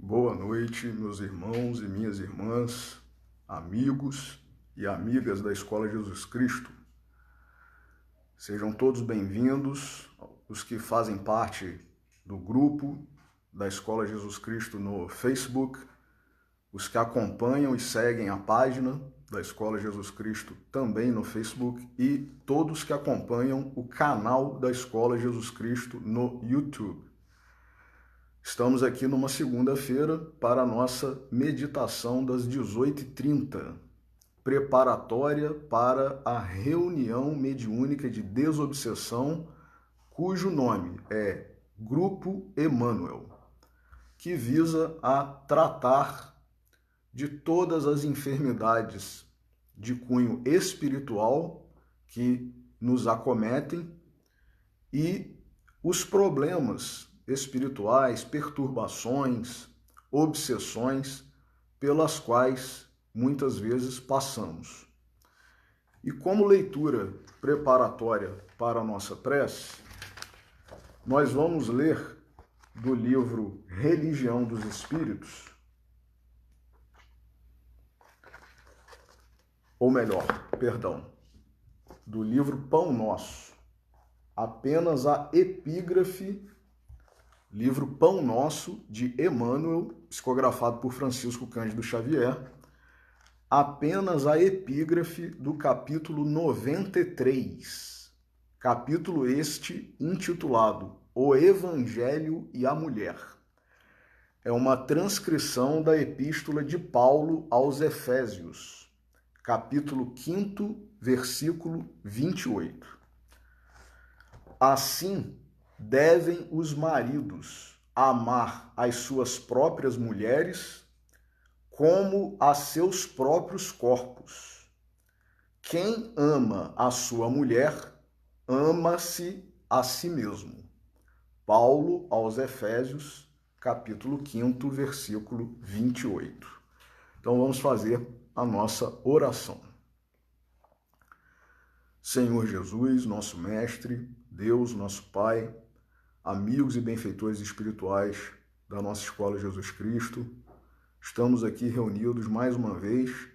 Boa noite, meus irmãos e minhas irmãs, amigos e amigas da Escola Jesus Cristo. Sejam todos bem-vindos, os que fazem parte do grupo da Escola Jesus Cristo no Facebook, os que acompanham e seguem a página da Escola Jesus Cristo também no Facebook e todos que acompanham o canal da Escola Jesus Cristo no YouTube. Estamos aqui numa segunda-feira para a nossa meditação das 18h30, preparatória para a reunião mediúnica de desobsessão, cujo nome é Grupo Emmanuel, que visa a tratar de todas as enfermidades de cunho espiritual que nos acometem e os problemas espirituais, perturbações, obsessões pelas quais muitas vezes passamos. E como leitura preparatória para a nossa prece, nós vamos ler do livro Religião dos Espíritos, ou melhor, perdão, do livro Pão Nosso, apenas a epígrafe, livro Pão Nosso, de Emmanuel, psicografado por Francisco Cândido Xavier, apenas a epígrafe do capítulo 93, capítulo este intitulado O Evangelho e a Mulher. É uma transcrição da epístola de Paulo aos Efésios, capítulo 5, versículo 28. Assim, devem os maridos amar as suas próprias mulheres como a seus próprios corpos. Quem ama a sua mulher, ama-se a si mesmo. Paulo aos Efésios, capítulo 5, versículo 28. Então vamos fazer a nossa oração. Senhor Jesus, nosso Mestre, Deus, nosso Pai, amigos e benfeitores espirituais da nossa Escola Jesus Cristo, estamos aqui reunidos mais uma vez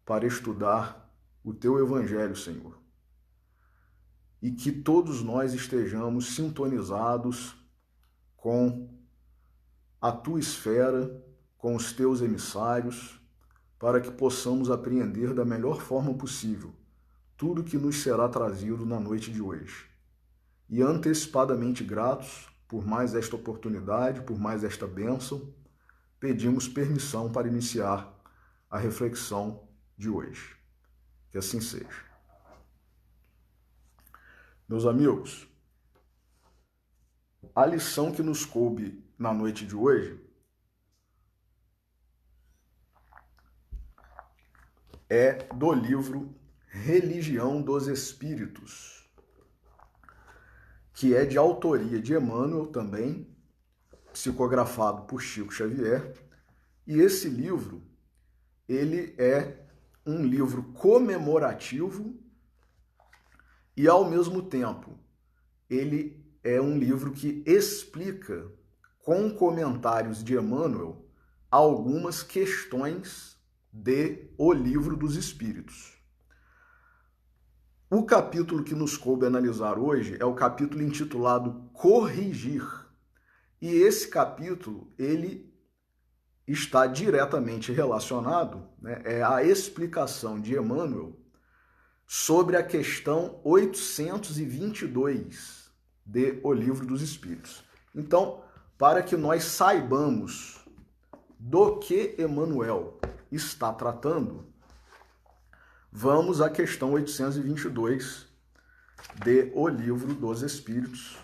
para estudar o Teu Evangelho, Senhor. E que todos nós estejamos sintonizados com a Tua esfera, com os Teus emissários, para que possamos apreender da melhor forma possível tudo que nos será trazido na noite de hoje. E antecipadamente gratos por mais esta oportunidade, por mais esta bênção, pedimos permissão para iniciar a reflexão de hoje. Que assim seja. Meus amigos, a lição que nos coube na noite de hoje é do livro Religião dos Espíritos, que é de autoria de Emmanuel também, psicografado por Chico Xavier. E esse livro, ele é um livro comemorativo e, ao mesmo tempo, ele é um livro que explica, com comentários de Emmanuel, algumas questões de O Livro dos Espíritos. O capítulo que nos coube analisar hoje é o capítulo intitulado Corrigir. E esse capítulo, ele está diretamente relacionado, é a explicação de Emmanuel sobre a questão 822 de O Livro dos Espíritos. Então, para que nós saibamos do que Emmanuel está tratando, vamos à questão 822 de O Livro dos Espíritos,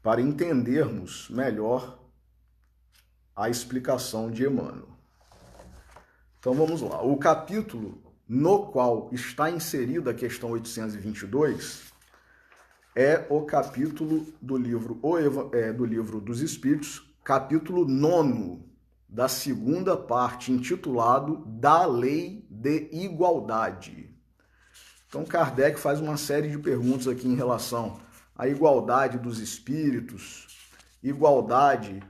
para entendermos melhor a explicação de Emmanuel. Então vamos lá. O capítulo no qual está inserida a questão 822 é o capítulo do livro dos Espíritos, capítulo 9, da segunda parte, intitulado Da Lei de Igualdade. Então Kardec faz uma série de perguntas aqui em relação à igualdade dos espíritos igualdade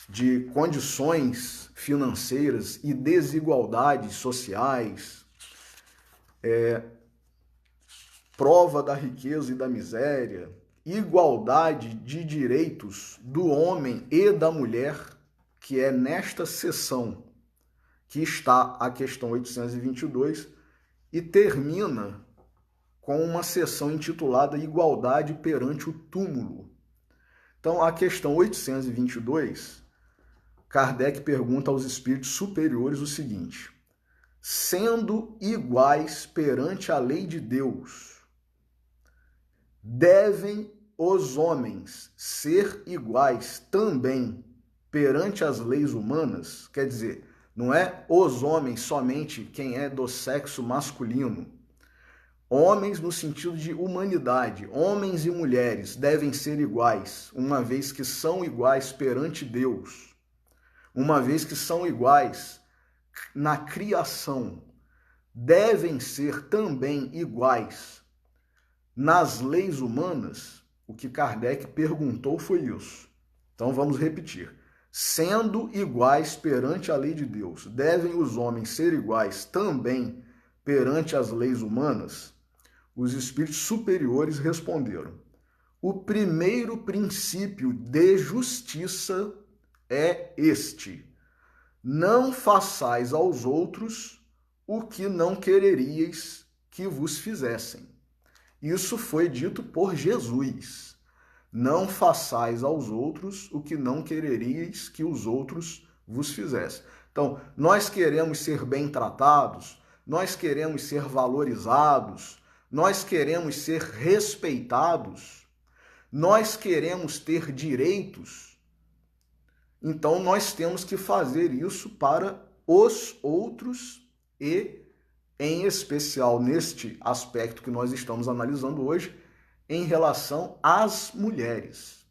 de condições financeiras e desigualdades sociais, prova da riqueza e da miséria, igualdade de direitos do homem e da mulher, que é nesta seção que está a questão 822, e termina com uma seção intitulada Igualdade perante o túmulo. Então, a questão 822, Kardec pergunta aos espíritos superiores o seguinte: sendo iguais perante a lei de Deus, devem os homens ser iguais também perante as leis humanas? Quer dizer, não é os homens somente quem é do sexo masculino. Homens no sentido de humanidade, homens e mulheres devem ser iguais, uma vez que são iguais perante Deus, uma vez que são iguais na criação, devem ser também iguais nas leis humanas. O que Kardec perguntou foi isso. Então vamos repetir. Sendo iguais perante a lei de Deus, devem os homens ser iguais também perante as leis humanas? Os espíritos superiores responderam: o primeiro princípio de justiça é este: não façais aos outros o que não quereríeis que vos fizessem. Isso foi dito por Jesus. Não façais aos outros o que não quereríeis que os outros vos fizessem. Então, nós queremos ser bem tratados, nós queremos ser valorizados, nós queremos ser respeitados, nós queremos ter direitos. Então, nós temos que fazer isso para os outros e, em especial, neste aspecto que nós estamos analisando hoje, em relação às mulheres.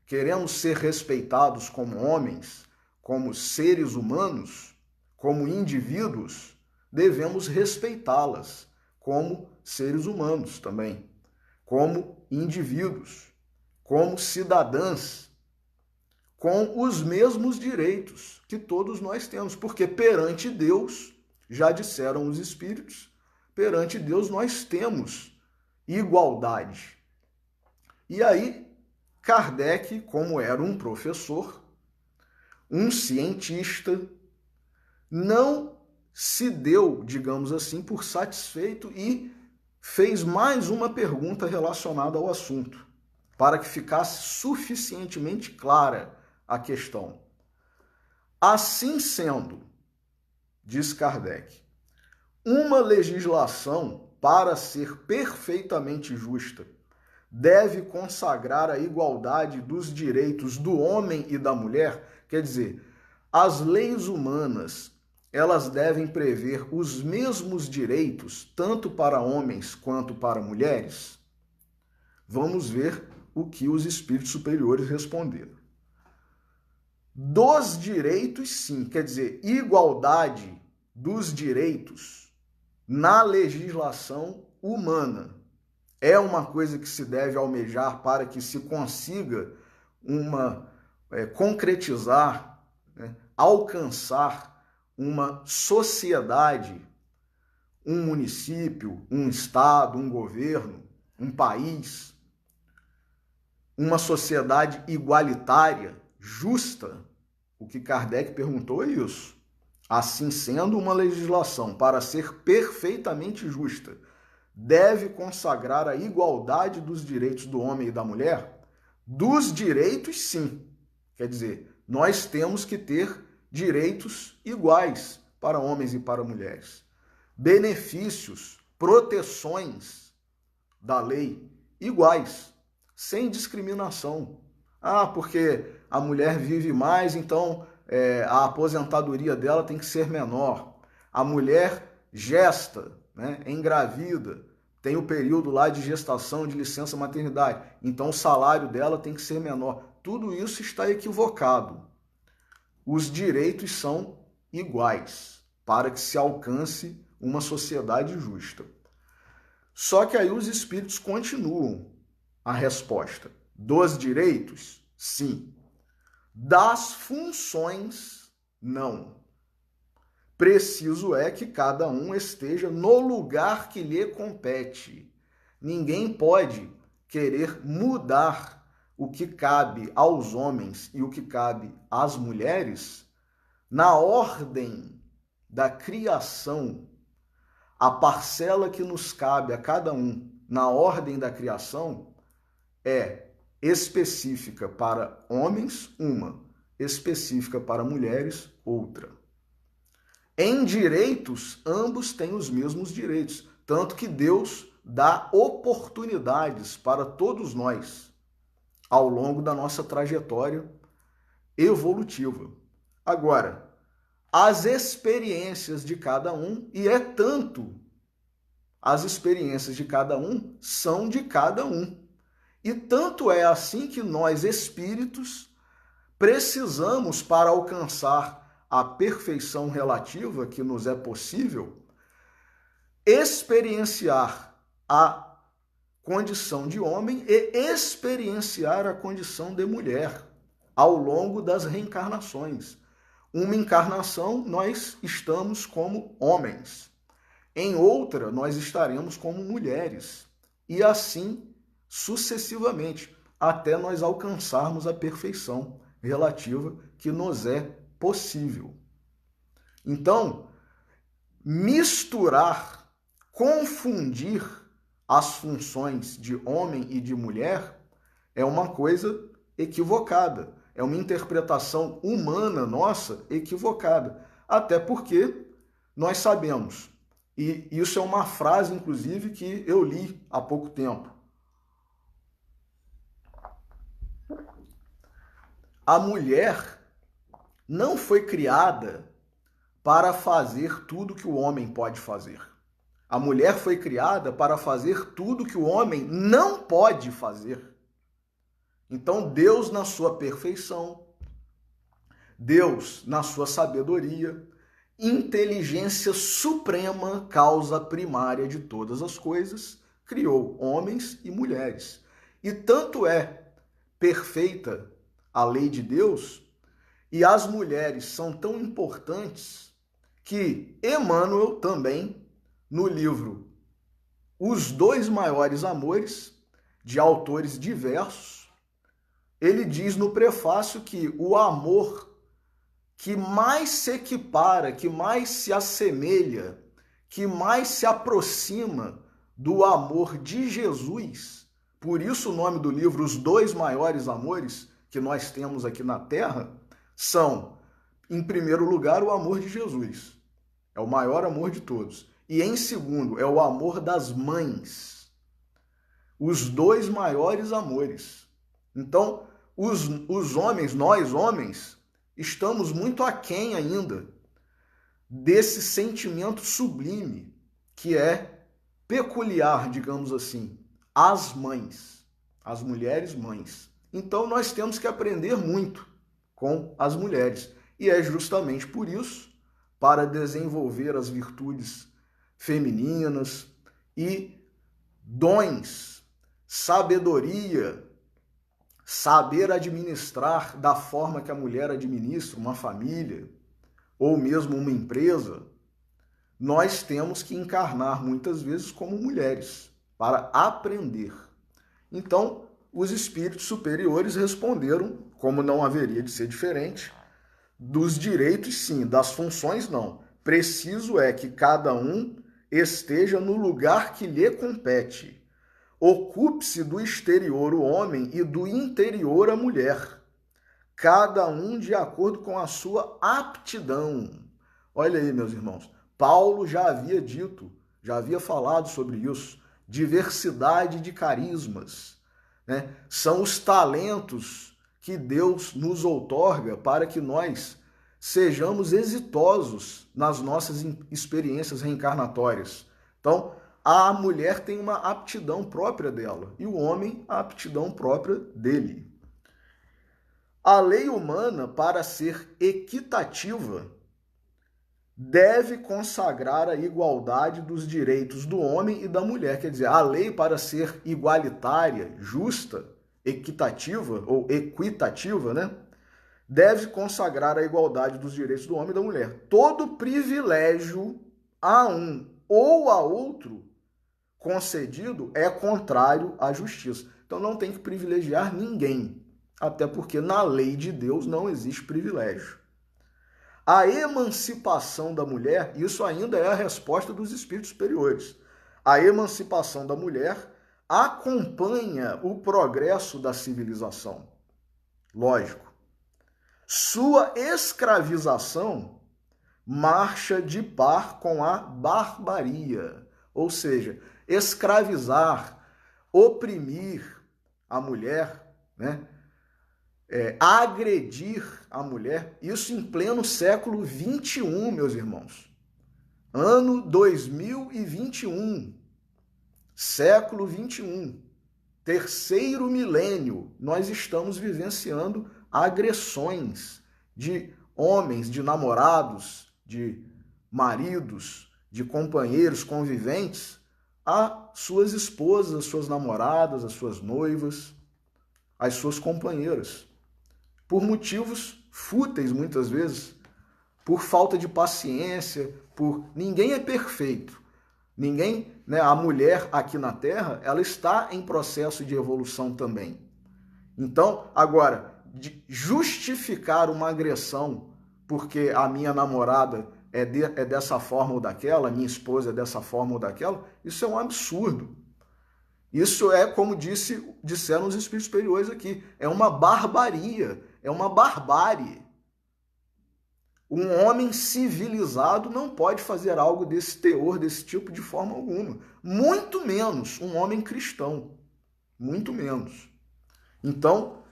Queremos ser respeitados como homens, como seres humanos, como indivíduos, devemos respeitá-las como seres humanos também, como indivíduos, como cidadãs, com os mesmos direitos que todos nós temos, porque perante Deus, já disseram os espíritos, perante Deus nós temos igualdade. E aí, Kardec, como era um professor, um cientista, não se deu, digamos assim, por satisfeito e fez mais uma pergunta relacionada ao assunto, para que ficasse suficientemente clara a questão. Assim sendo, diz Kardec, uma legislação, para ser perfeitamente justa, deve consagrar a igualdade dos direitos do homem e da mulher? Quer dizer, as leis humanas, elas devem prever os mesmos direitos, tanto para homens quanto para mulheres? Vamos ver o que os espíritos superiores responderam. Dos direitos, sim, quer dizer, igualdade dos direitos na legislação humana é uma coisa que se deve almejar para que se consiga concretizar, alcançar uma sociedade, um município, um estado, um governo, um país, uma sociedade igualitária, justa. O que Kardec perguntou é isso. Assim sendo, uma legislação, para ser perfeitamente justa, deve consagrar a igualdade dos direitos do homem e da mulher? Dos direitos, sim. Quer dizer, nós temos que ter direitos iguais para homens e para mulheres. Benefícios, proteções da lei iguais, sem discriminação. Ah, porque a mulher vive mais, então a aposentadoria dela tem que ser menor. A mulher gesta, engravida, tem o período lá de gestação, de licença maternidade, então o salário dela tem que ser menor. Tudo isso está equivocado. Os direitos são iguais para que se alcance uma sociedade justa. Só que aí os espíritos continuam a resposta. Dos direitos? Sim. Das funções? Não. Preciso é que cada um esteja no lugar que lhe compete. Ninguém pode querer mudar o que cabe aos homens e o que cabe às mulheres na ordem da criação. A parcela que nos cabe a cada um na ordem da criação é específica para homens, uma, específica para mulheres, outra. Em direitos, ambos têm os mesmos direitos, tanto que Deus dá oportunidades para todos nós ao longo da nossa trajetória evolutiva. Agora, as experiências de cada um, e é tanto, as experiências de cada um são de cada um. E tanto é assim que nós, espíritos, precisamos, para alcançar a perfeição relativa que nos é possível, experienciar a condição de homem e experienciar a condição de mulher ao longo das reencarnações. Uma encarnação nós estamos como homens, em outra nós estaremos como mulheres, e assim sucessivamente, até nós alcançarmos a perfeição relativa que nos é possível. Então, misturar, confundir as funções de homem e de mulher é uma coisa equivocada, é uma interpretação humana nossa equivocada, até porque nós sabemos, e isso é uma frase, inclusive, que eu li há pouco tempo. A mulher não foi criada para fazer tudo que o homem pode fazer. A mulher foi criada para fazer tudo que o homem não pode fazer. Então, Deus, na sua perfeição, Deus, na sua sabedoria, inteligência suprema, causa primária de todas as coisas, criou homens e mulheres. E tanto é perfeita a lei de Deus, e as mulheres são tão importantes que Emmanuel também, no livro Os Dois Maiores Amores, de autores diversos, ele diz no prefácio que o amor que mais se equipara, que mais se assemelha, que mais se aproxima do amor de Jesus, por isso o nome do livro Os Dois Maiores Amores, que nós temos aqui na Terra, são, em primeiro lugar, o amor de Jesus. É o maior amor de todos. E em segundo, é o amor das mães. Os dois maiores amores. Então, os homens, nós homens, estamos muito aquém ainda desse sentimento sublime que é peculiar, digamos assim, às mães, às mulheres mães. Então, nós temos que aprender muito com as mulheres. E é justamente por isso, para desenvolver as virtudes femininas e dons, sabedoria, saber administrar da forma que a mulher administra uma família ou mesmo uma empresa, nós temos que encarnar muitas vezes como mulheres para aprender. Então, os espíritos superiores responderam, como não haveria de ser diferente, dos direitos sim, das funções não. Preciso é que cada um esteja no lugar que lhe compete. Ocupe-se do exterior o homem e do interior a mulher, cada um de acordo com a sua aptidão. Olha aí, meus irmãos, Paulo já havia dito, já havia falado sobre isso, diversidade de carismas, né? São os talentos que Deus nos outorga para que nós sejamos exitosos nas nossas experiências reencarnatórias. Então, a mulher tem uma aptidão própria dela e o homem a aptidão própria dele. A lei humana, para ser equitativa, deve consagrar a igualdade dos direitos do homem e da mulher. Quer dizer, a lei, para ser igualitária, justa, equitativa ou equitativa, né, deve consagrar a igualdade dos direitos do homem e da mulher. Todo privilégio a um ou a outro concedido é contrário à justiça. Então não tem que privilegiar ninguém, até porque na lei de Deus não existe privilégio. A emancipação da mulher, isso ainda é a resposta dos espíritos superiores. A emancipação da mulher acompanha o progresso da civilização. Lógico. Sua escravização marcha de par com a barbaria, ou seja, escravizar, oprimir a mulher, né? Agredir a mulher, isso em pleno século XXI, meus irmãos. Ano 2021, século XXI, terceiro milênio, nós estamos vivenciando agressões de homens, de namorados, de maridos, de companheiros, conviventes, a suas esposas, as suas namoradas, as suas noivas, as suas companheiras. Por motivos fúteis, muitas vezes, por falta de paciência, ninguém é perfeito. Ninguém, né, a mulher aqui na Terra, ela está em processo de evolução também. Então, agora, de justificar uma agressão porque a minha namorada é dessa forma ou daquela, a minha esposa é dessa forma ou daquela, isso é um absurdo. Isso é, como disseram os espíritos superiores aqui, é uma barbaria, é uma barbárie. Um homem civilizado não pode fazer algo desse teor, desse tipo, de forma alguma. Muito menos um homem cristão. Muito menos. Então,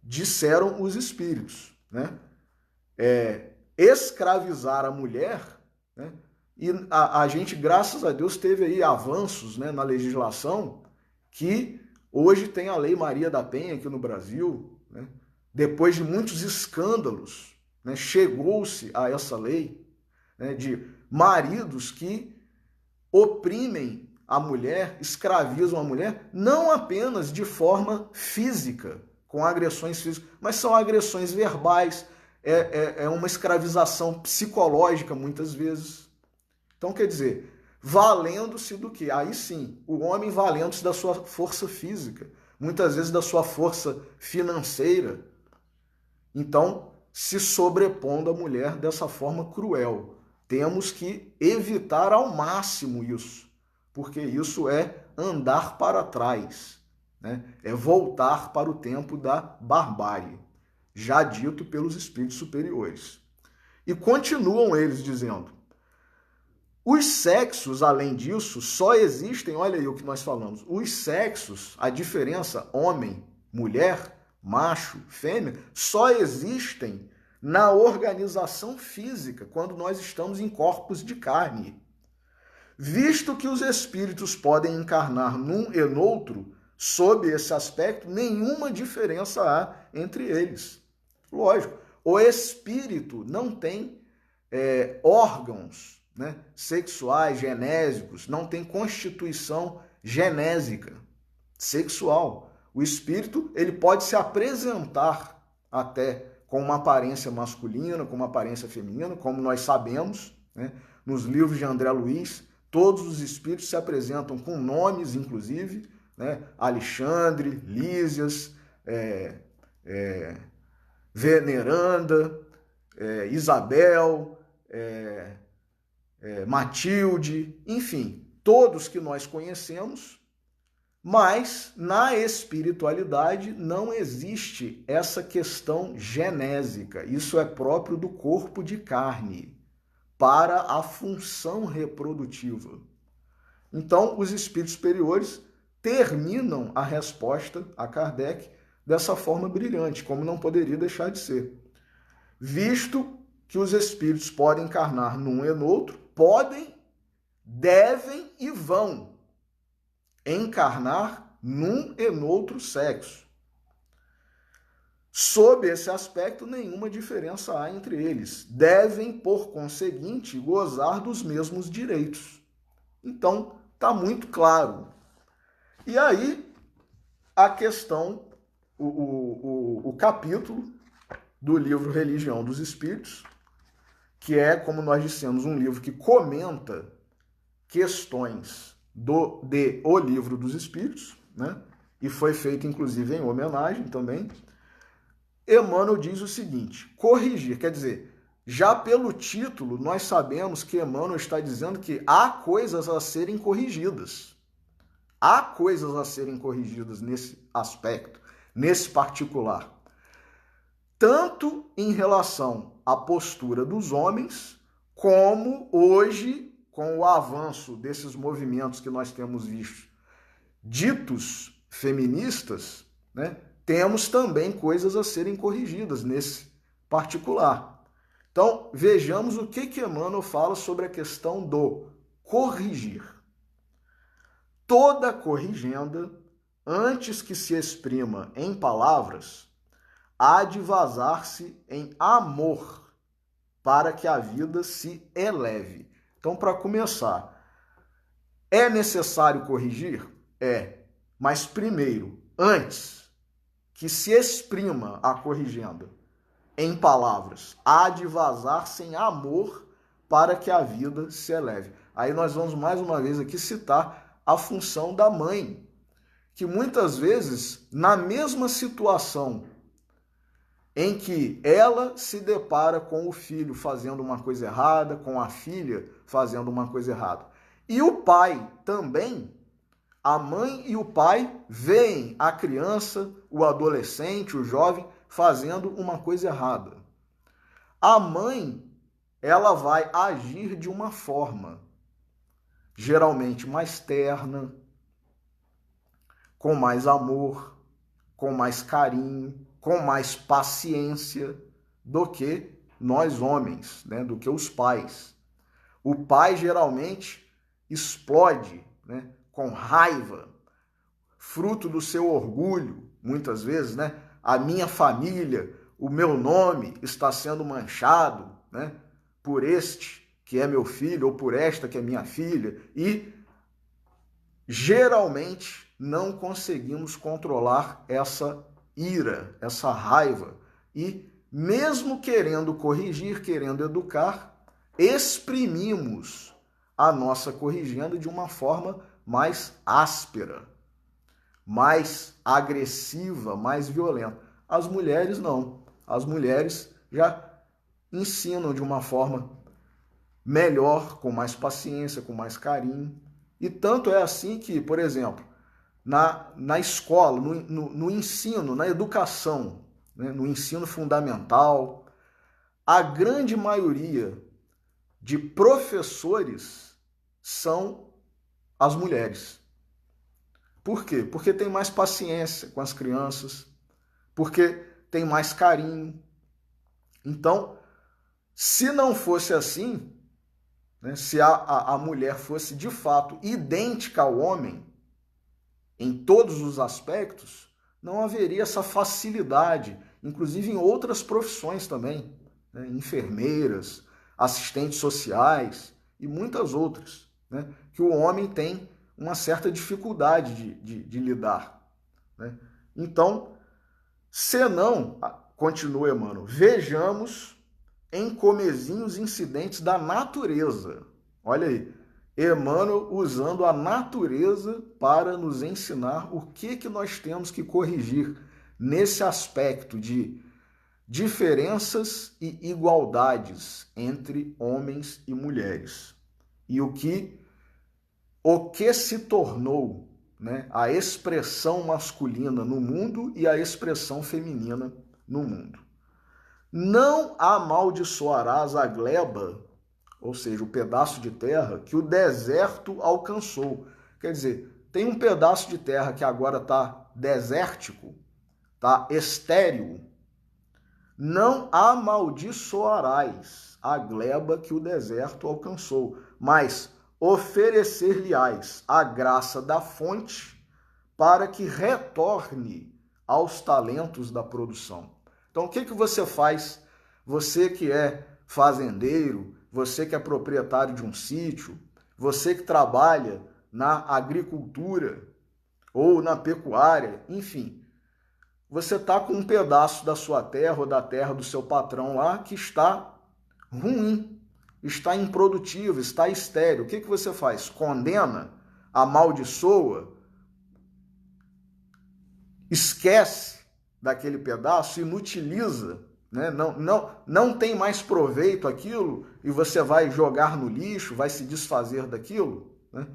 disseram os espíritos, né? Escravizar a mulher, né? E a gente, graças a Deus, teve aí avanços, né, na legislação, que hoje tem a Lei Maria da Penha aqui no Brasil, né? Depois de muitos escândalos, né, chegou-se a essa lei, né, de maridos que oprimem a mulher, escravizam a mulher, não apenas de forma física, com agressões físicas, mas são agressões verbais, é uma escravização psicológica muitas vezes. Então, quer dizer, valendo-se do quê? Aí sim, o homem valendo-se da sua força física, muitas vezes da sua força financeira. Então, se sobrepondo à mulher dessa forma cruel. Temos que evitar ao máximo isso, porque isso é andar para trás, né? É voltar para o tempo da barbárie, já dito pelos espíritos superiores. E continuam eles dizendo: os sexos, além disso, só existem, olha aí o que nós falamos, os sexos, a diferença homem, mulher, macho, fêmea, só existem na organização física, quando nós estamos em corpos de carne. Visto que os espíritos podem encarnar num e noutro, sob esse aspecto, nenhuma diferença há entre eles. Lógico, o espírito não tem órgãos, né, sexuais, genésicos, não tem constituição genésica, sexual. O espírito, ele pode se apresentar até com uma aparência masculina, com uma aparência feminina, como nós sabemos, né? Nos livros de André Luiz, todos os espíritos se apresentam com nomes, inclusive, né? Alexandre, Lísias, Veneranda, Isabel, Matilde, enfim, todos que nós conhecemos. Mas na espiritualidade não existe essa questão genésica. Isso é próprio do corpo de carne para a função reprodutiva. Então, os espíritos superiores terminam a resposta a Kardec dessa forma brilhante, como não poderia deixar de ser. Visto que os espíritos podem encarnar num e no outro, podem, devem e vão encarnar num e no outro sexo. Sob esse aspecto, nenhuma diferença há entre eles. Devem, por conseguinte, gozar dos mesmos direitos. Então, está muito claro. E aí, a questão o capítulo do livro Religião dos Espíritos, que é, como nós dissemos, um livro que comenta questões de O Livro dos Espíritos, né? E foi feito, inclusive, em homenagem também. Emmanuel diz o seguinte: corrigir, quer dizer, já pelo título, nós sabemos que Emmanuel está dizendo que há coisas a serem corrigidas. Há coisas a serem corrigidas nesse aspecto, nesse particular. Tanto em relação à postura dos homens, como hoje, com o avanço desses movimentos que nós temos visto, ditos feministas, né, temos também coisas a serem corrigidas nesse particular. Então, vejamos o que Emmanuel fala sobre a questão do corrigir. Toda corrigenda, antes que se exprima em palavras, há de vazar-se em amor, para que a vida se eleve. Então, para começar, é necessário corrigir? É. Mas primeiro, antes que se exprima a corrigenda em palavras, há de vazar-se em amor para que a vida se eleve. Aí nós vamos mais uma vez aqui citar a função da mãe, que muitas vezes, na mesma situação em que ela se depara com o filho fazendo uma coisa errada, com a filha fazendo uma coisa errada, e o pai também, a mãe e o pai veem a criança, o adolescente, o jovem fazendo uma coisa errada. A mãe, ela vai agir de uma forma geralmente mais terna, com mais amor, com mais carinho, com mais paciência do que nós homens, né? Do que os pais. O pai geralmente explode, né? Com raiva, fruto do seu orgulho, muitas vezes, né? A minha família, o meu nome está sendo manchado, né? Por este que é meu filho ou por esta que é minha filha, e geralmente não conseguimos controlar essa ira, essa raiva, e mesmo querendo corrigir, querendo educar, exprimimos a nossa corrigenda de uma forma mais áspera, mais agressiva, mais violenta. As mulheres não. As mulheres já ensinam de uma forma melhor, com mais paciência, com mais carinho. E tanto é assim que, por exemplo, na escola, no ensino, na educação, né, no ensino fundamental, a grande maioria de professores são as mulheres. Por quê? Porque tem mais paciência com as crianças, porque tem mais carinho. Então, se não fosse assim, né, se a mulher fosse de fato idêntica ao homem em todos os aspectos, não haveria essa facilidade, inclusive em outras profissões também, né, enfermeiras, assistentes sociais e muitas outras, né, que o homem tem uma certa dificuldade de lidar. Né? Então, senão, continua Emmanuel, vejamos em comezinhos incidentes da natureza. Olha aí, Emmanuel usando a natureza para nos ensinar o que nós temos que corrigir nesse aspecto de diferenças e igualdades entre homens e mulheres. E o que se tornou, né, a expressão masculina no mundo e a expressão feminina no mundo. Não amaldiçoarás a gleba, ou seja, o pedaço de terra que o deserto alcançou. Quer dizer, tem um pedaço de terra que agora está desértico, está estéril. Não amaldiçoarás a gleba que o deserto alcançou, mas oferecer-lhe-ás a graça da fonte para que retorne aos talentos da produção. Então, o que você faz? Você que é fazendeiro, você que é proprietário de um sítio, você que trabalha na agricultura ou na pecuária, enfim, você está com um pedaço da sua terra ou da terra do seu patrão lá que está ruim, está improdutivo, está estéril. O que você faz? Condena, amaldiçoa, esquece daquele pedaço, inutiliza, né? Não tem mais proveito aquilo e você vai jogar no lixo, vai se desfazer daquilo, né?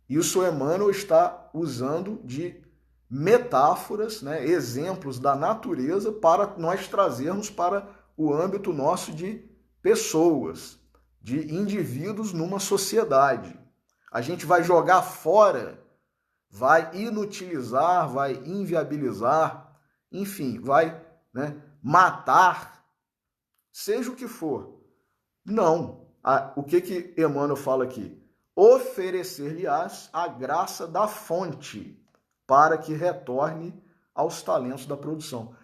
Isso Emmanuel está usando de metáforas, né, exemplos da natureza para nós trazermos para o âmbito nosso de pessoas, de indivíduos numa sociedade. A gente vai jogar fora, vai inutilizar, vai inviabilizar, enfim, vai, né, matar, seja o que for. Não. O que Emmanuel fala aqui? Oferecer-lhe-ás a graça da fonte para que retorne aos talentos da produção.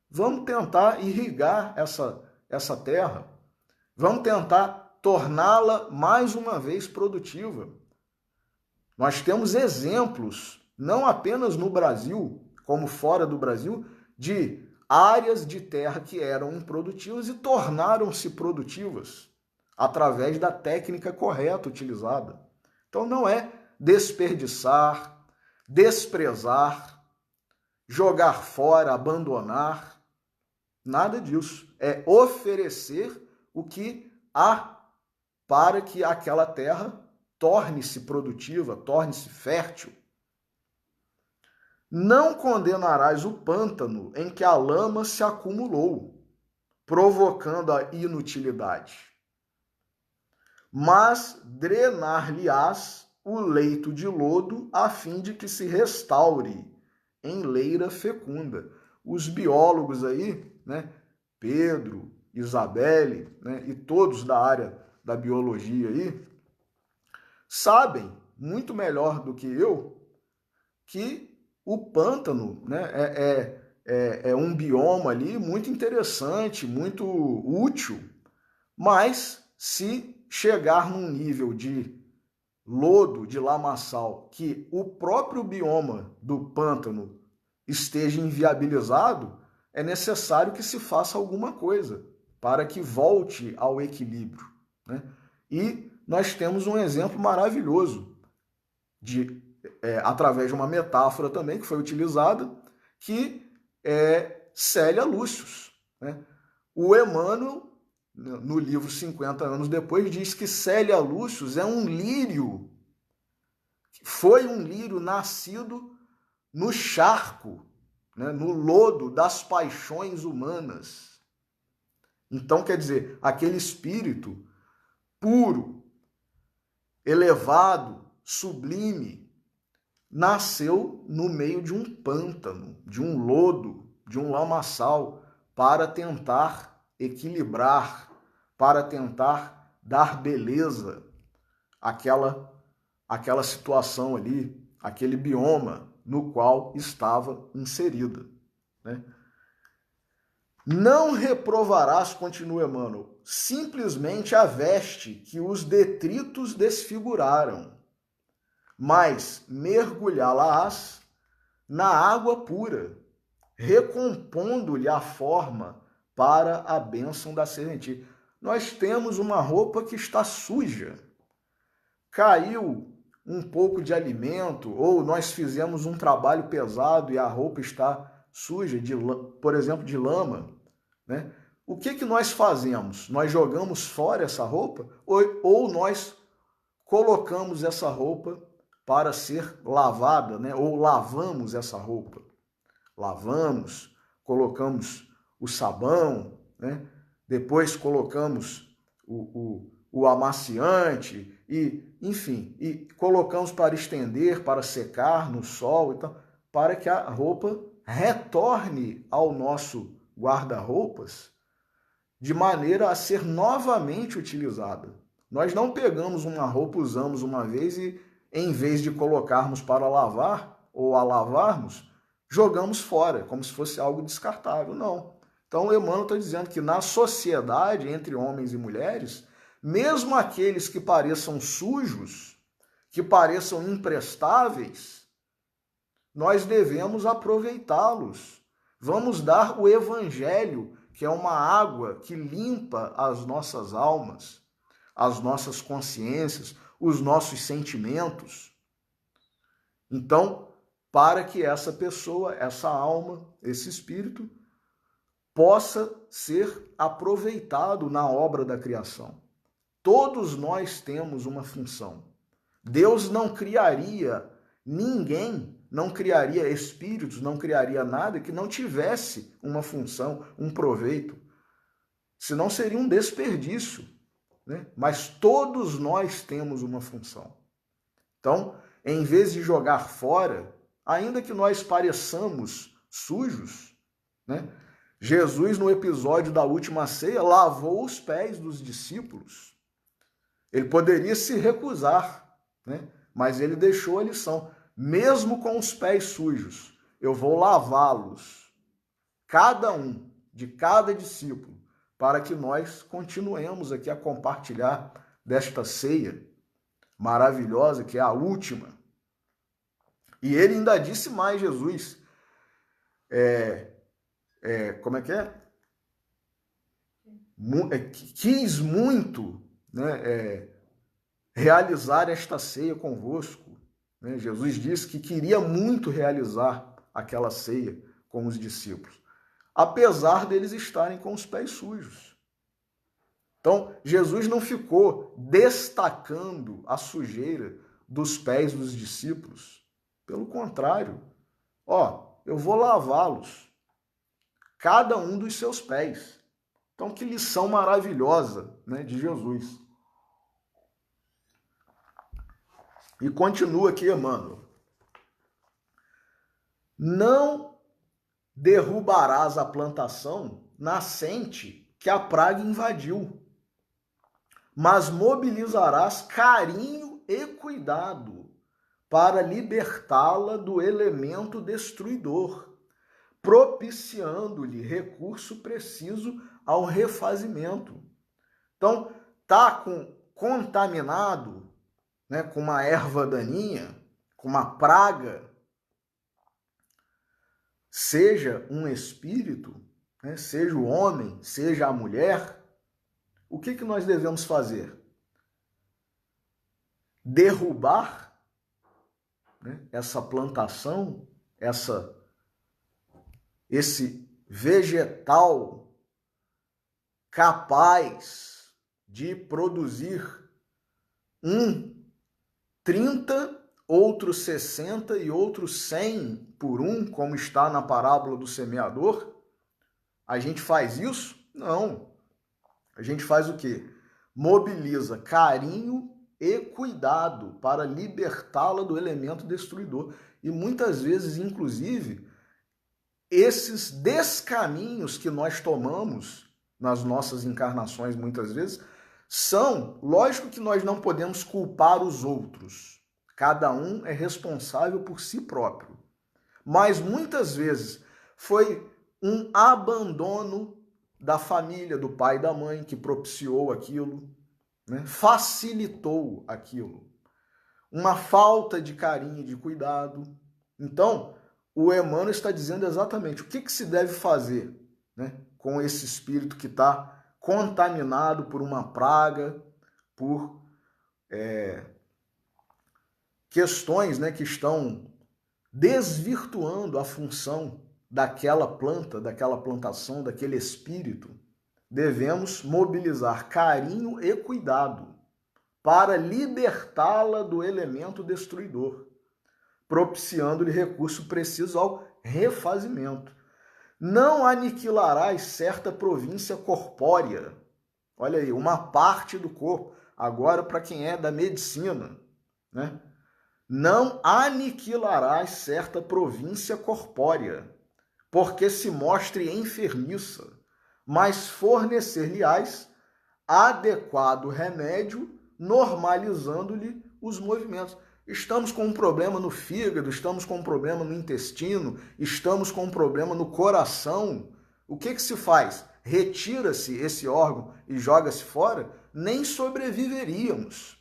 Vamos tentar irrigar essa terra, vamos tentar torná-la mais uma vez produtiva. Nós temos exemplos, não apenas no Brasil, como fora do Brasil, de áreas de terra que eram improdutivas e tornaram-se produtivas através da técnica correta utilizada. Então não é desperdiçar, desprezar, jogar fora, abandonar, nada disso. É oferecer o que há para que aquela terra torne-se produtiva, torne-se fértil. Não condenarás o pântano em que a lama se acumulou, provocando a inutilidade, mas drenar-lhe-ás o leito de lodo a fim de que se restaure em leira fecunda. Os biólogos aí, né, Pedro, Isabelle, né, e todos da área da biologia aí, sabem muito melhor do que eu que o pântano, né, é um bioma ali muito interessante, muito útil, mas se chegar num nível de lodo, de lamaçal, que o próprio bioma do pântano esteja inviabilizado, é necessário que se faça alguma coisa para que volte ao equilíbrio, né? E nós temos um exemplo maravilhoso através de uma metáfora também que foi utilizada, que é Célia Lúcius, né? O Emmanuel, no livro 50 anos depois, diz que Célia Lúcius é um lírio, foi um lírio nascido no charco, né, no lodo das paixões humanas. Então, quer dizer, aquele espírito puro, elevado, sublime, nasceu no meio de um pântano, de um lodo, de um lamaçal, para tentar equilibrar, para tentar dar beleza àquela situação ali, aquele bioma no qual estava inserida, né? Não reprovarás, continua Emmanuel, simplesmente a veste que os detritos desfiguraram, mas mergulhá-la-ás na água pura, recompondo-lhe a forma para a bênção da serventia. Nós temos uma roupa que está suja, caiu um pouco de alimento, ou nós fizemos um trabalho pesado e a roupa está suja, por exemplo, de lama, né? O que nós fazemos? Nós jogamos fora essa roupa ou nós colocamos essa roupa para ser lavada, né? Ou lavamos essa roupa. Lavamos, colocamos o sabão, né? Depois colocamos o amaciante e, enfim, e colocamos para estender, para secar no sol e tal, para que a roupa retorne ao nosso guarda-roupas de maneira a ser novamente utilizada. Nós não pegamos uma roupa, usamos uma vez e, em vez de colocarmos para lavar ou a lavarmos, jogamos fora, como se fosse algo descartável. Não. Então, o Emmanuel está dizendo que na sociedade, entre homens e mulheres, mesmo aqueles que pareçam sujos, que pareçam imprestáveis, nós devemos aproveitá-los, Vamos dar o Evangelho, que é uma água que limpa as nossas almas, as nossas consciências, os nossos sentimentos. Então, para que essa pessoa, essa alma, esse espírito, possa ser aproveitado na obra da criação. Todos nós temos uma função. Deus não criaria ninguém, não criaria espíritos, não criaria nada que não tivesse uma função, um proveito. Senão seria um desperdício, né? Mas todos nós temos uma função. Então, em vez de jogar fora, ainda que nós pareçamos sujos, né? Jesus, no episódio da última ceia, lavou os pés dos discípulos. Ele poderia se recusar, né? Mas ele deixou a lição. Mesmo com os pés sujos, eu vou lavá-los, cada um, de cada discípulo, para que nós continuemos aqui a compartilhar desta ceia maravilhosa, que é a última. E ele ainda disse mais, Jesus, como é que é? Quis muito, né, realizar esta ceia convosco. Né? Jesus disse que queria muito realizar aquela ceia com os discípulos, apesar deles estarem com os pés sujos. Então, Jesus não ficou destacando a sujeira dos pés dos discípulos. Pelo contrário, eu vou lavá-los, cada um dos seus pés. Então, que lição maravilhosa, né, de Jesus. E continua aqui, Emmanuel. Não derrubarás a plantação nascente que a praga invadiu, mas mobilizarás carinho e cuidado para libertá-la do elemento destruidor, propiciando-lhe recurso preciso ao refazimento. Então, está contaminado, né, com uma erva daninha, com uma praga, seja um espírito, né, seja o homem, seja a mulher, o que nós devemos fazer? Derrubar, né, essa plantação, esse vegetal capaz de produzir 30, outros 60 e outros 100 por um, como está na parábola do semeador. A gente faz isso? Não. A gente faz o quê? Mobiliza carinho e cuidado para libertá-la do elemento destruidor. E muitas vezes, inclusive, esses descaminhos que nós tomamos nas nossas encarnações, muitas vezes, lógico que nós não podemos culpar os outros. Cada um é responsável por si próprio. Mas muitas vezes foi um abandono da família, do pai e da mãe, que propiciou aquilo, né? Facilitou aquilo. Uma falta de carinho e de cuidado. Então, o Emmanuel está dizendo exatamente o que se deve fazer, né, com esse espírito que está contaminado por uma praga, por questões, né, que estão desvirtuando a função daquela planta, daquela plantação, daquele espírito. Devemos mobilizar carinho e cuidado para libertá-la do elemento destruidor, propiciando-lhe recurso preciso ao refazimento. Não aniquilarás certa província corpórea. Olha aí, uma parte do corpo. Agora, para quem é da medicina, né? Não aniquilarás certa província corpórea, porque se mostre enfermiça, mas fornecer-lhe-ás adequado remédio, normalizando-lhe os movimentos. Estamos com um problema no fígado, estamos com um problema no intestino, estamos com um problema no coração. O que se faz? Retira-se esse órgão e joga-se fora? Nem sobreviveríamos.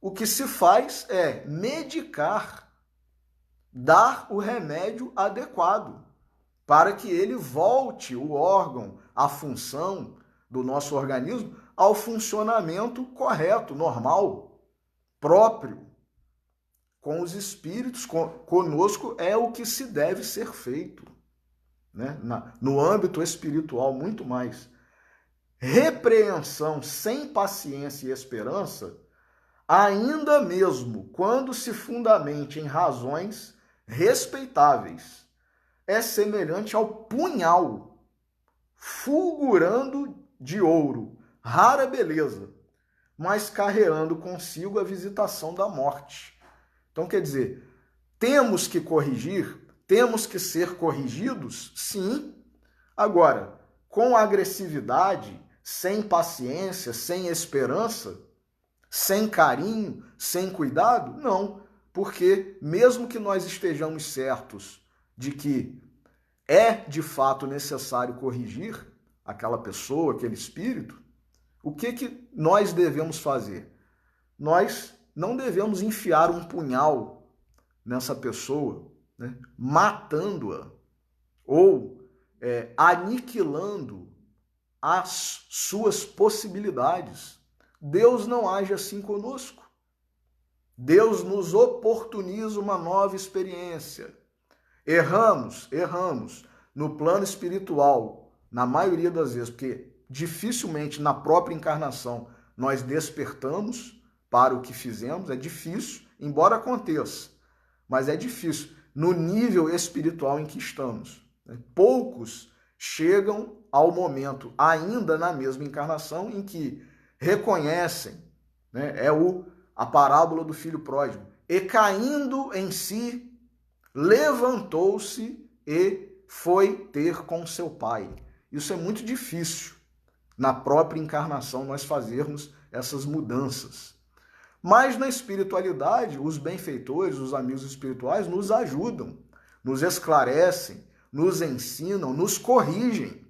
O que se faz é medicar, dar o remédio adequado, para que ele volte o órgão, a função do nosso organismo ao funcionamento correto, normal, próprio. Com os espíritos, conosco é o que se deve ser feito, né? No âmbito espiritual, muito mais. Repreensão sem paciência e esperança, ainda mesmo quando se fundamente em razões respeitáveis, é semelhante ao punhal fulgurando de ouro, rara beleza, mas carreando consigo a visitação da morte. Então, quer dizer, temos que corrigir, temos que ser corrigidos, sim. Agora, com agressividade, sem paciência, sem esperança, sem carinho, sem cuidado, não. Porque mesmo que nós estejamos certos de que é de fato necessário corrigir aquela pessoa, aquele espírito, o que nós devemos fazer? Nós não devemos enfiar um punhal nessa pessoa, né, matando-a ou aniquilando as suas possibilidades. Deus não age assim conosco. Deus nos oportuniza uma nova experiência. Erramos no plano espiritual, na maioria das vezes, porque dificilmente na própria encarnação nós despertamos para o que fizemos, é difícil, embora aconteça, mas é difícil no nível espiritual em que estamos. Poucos chegam ao momento, ainda na mesma encarnação, em que reconhecem, né, a parábola do filho pródigo, e caindo em si, levantou-se e foi ter com seu pai. Isso é muito difícil na própria encarnação nós fazermos essas mudanças. Mas na espiritualidade, os benfeitores, os amigos espirituais nos ajudam, nos esclarecem, nos ensinam, nos corrigem.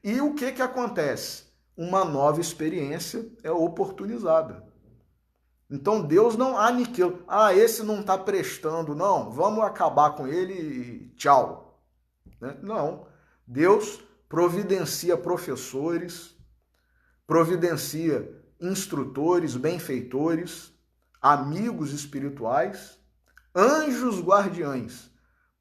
E o que acontece? Uma nova experiência é oportunizada. Então Deus não aniquila. Esse não está prestando, não, vamos acabar com ele e tchau. Não. Deus providencia professores, providencia instrutores, benfeitores, amigos espirituais, anjos guardiães,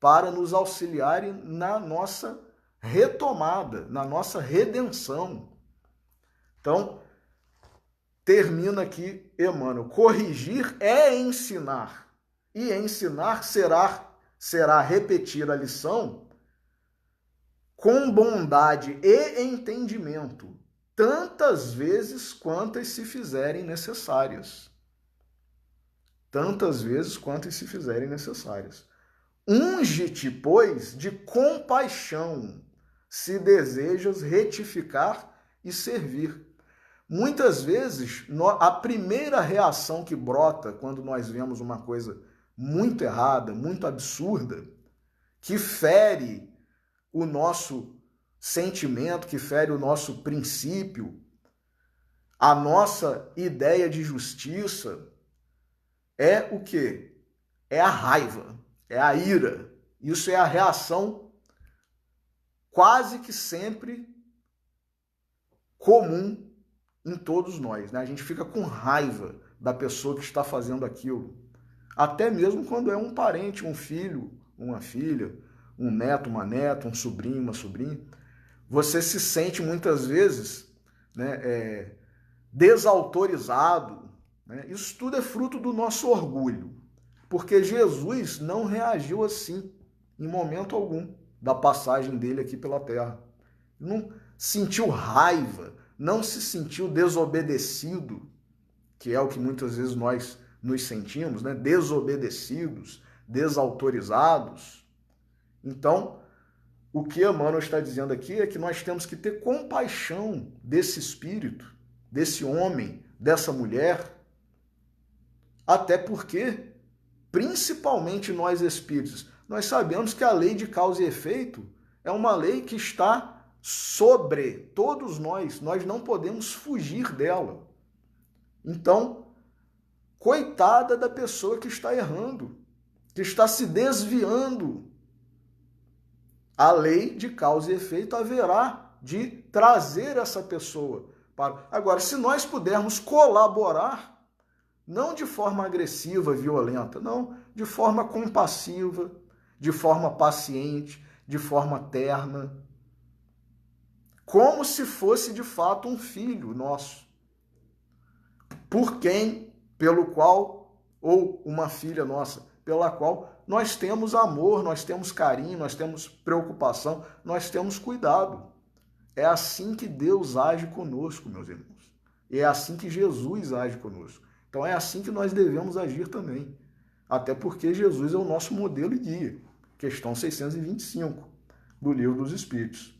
para nos auxiliarem na nossa retomada, na nossa redenção. Então, termina aqui Emmanuel. Corrigir é ensinar. E ensinar será repetir a lição com bondade e entendimento, tantas vezes quantas se fizerem necessárias. Tantas vezes quantas se fizerem necessárias. Unge-te, pois, de compaixão, se desejas retificar e servir. Muitas vezes, a primeira reação que brota quando nós vemos uma coisa muito errada, muito absurda, que fere o nosso sentimento, que fere o nosso princípio, a nossa ideia de justiça, é o quê? É a raiva, é a ira. Isso é a reação quase que sempre comum em todos nós, né? A gente fica com raiva da pessoa que está fazendo aquilo. Até mesmo quando é um parente, um filho, uma filha, um neto, uma neta, um sobrinho, uma sobrinha. Você se sente muitas vezes, né, desautorizado. Né? Isso tudo é fruto do nosso orgulho. Porque Jesus não reagiu assim em momento algum da passagem dele aqui pela terra. Não sentiu raiva, não se sentiu desobedecido, que é o que muitas vezes nós nos sentimos, né? Desobedecidos, desautorizados. Então, o que Emmanuel está dizendo aqui é que nós temos que ter compaixão desse espírito, desse homem, dessa mulher, até porque, principalmente nós espíritos, nós sabemos que a lei de causa e efeito é uma lei que está sobre todos nós não podemos fugir dela. Então, coitada da pessoa que está errando, que está se desviando a lei de causa e efeito haverá de trazer essa pessoa para... Agora, se nós pudermos colaborar, não de forma agressiva, violenta, não, de forma compassiva, de forma paciente, de forma terna, como se fosse de fato um filho nosso, por quem, pelo qual, ou uma filha nossa, pela qual nós temos amor, nós temos carinho, nós temos preocupação, nós temos cuidado. É assim que Deus age conosco, meus irmãos. E é assim que Jesus age conosco. Então é assim que nós devemos agir também. Até porque Jesus é o nosso modelo e guia. Questão 625 do Livro dos Espíritos.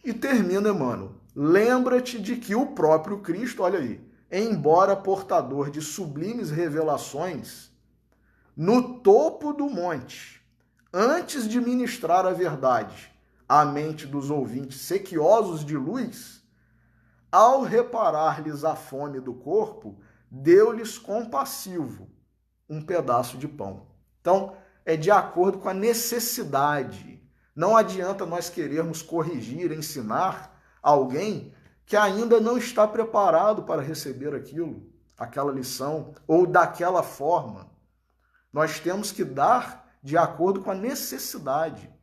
E termina, Emmanuel. Lembra-te de que o próprio Cristo, olha aí, embora portador de sublimes revelações, no topo do monte, antes de ministrar a verdade à mente dos ouvintes sequiosos de luz, ao reparar-lhes a fome do corpo, deu-lhes compassivo um pedaço de pão. Então, é de acordo com a necessidade. Não adianta nós querermos corrigir, ensinar alguém que ainda não está preparado para receber aquilo, aquela lição, ou daquela forma. Nós temos que dar de acordo com a necessidade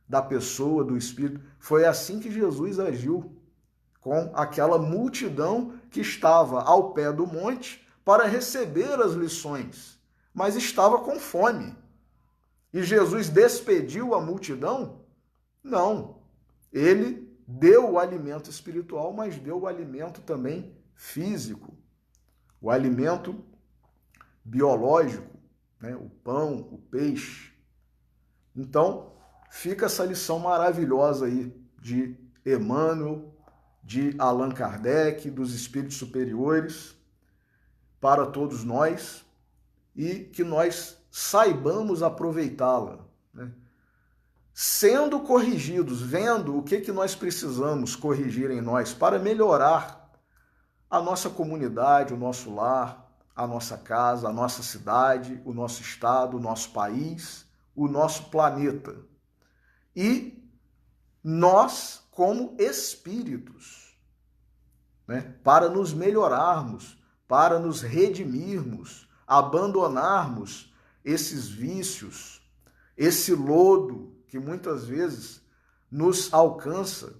da pessoa, do espírito. Foi assim que Jesus agiu com aquela multidão que estava ao pé do monte para receber as lições, mas estava com fome. E Jesus despediu a multidão? Não. Ele deu o alimento espiritual, mas deu o alimento também físico, o alimento biológico, né? O pão, o peixe. Então, fica essa lição maravilhosa aí de Emmanuel, de Allan Kardec, dos espíritos superiores, para todos nós, e que nós saibamos aproveitá-la, né? Sendo corrigidos, vendo o que nós precisamos corrigir em nós para melhorar a nossa comunidade, o nosso lar, a nossa casa, a nossa cidade, o nosso estado, o nosso país, o nosso planeta. E nós, como espíritos, né, para nos melhorarmos, para nos redimirmos, abandonarmos esses vícios, esse lodo que muitas vezes nos alcança,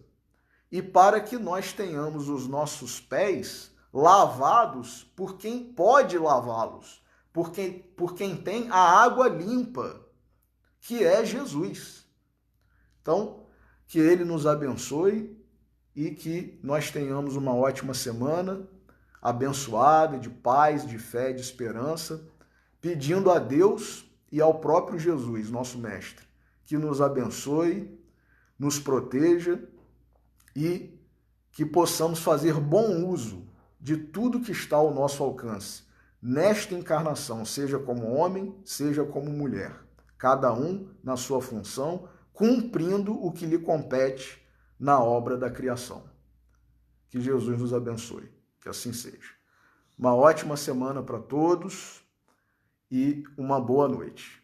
e para que nós tenhamos os nossos pés lavados por quem pode lavá-los, por quem tem a água limpa, que é Jesus. Então, que Ele nos abençoe e que nós tenhamos uma ótima semana, abençoada, de paz, de fé, de esperança, pedindo a Deus e ao próprio Jesus, nosso Mestre, que nos abençoe, nos proteja e que possamos fazer bom uso de tudo que está ao nosso alcance, nesta encarnação, seja como homem, seja como mulher, cada um na sua função, cumprindo o que lhe compete na obra da criação. Que Jesus nos abençoe, que assim seja. Uma ótima semana para todos e uma boa noite.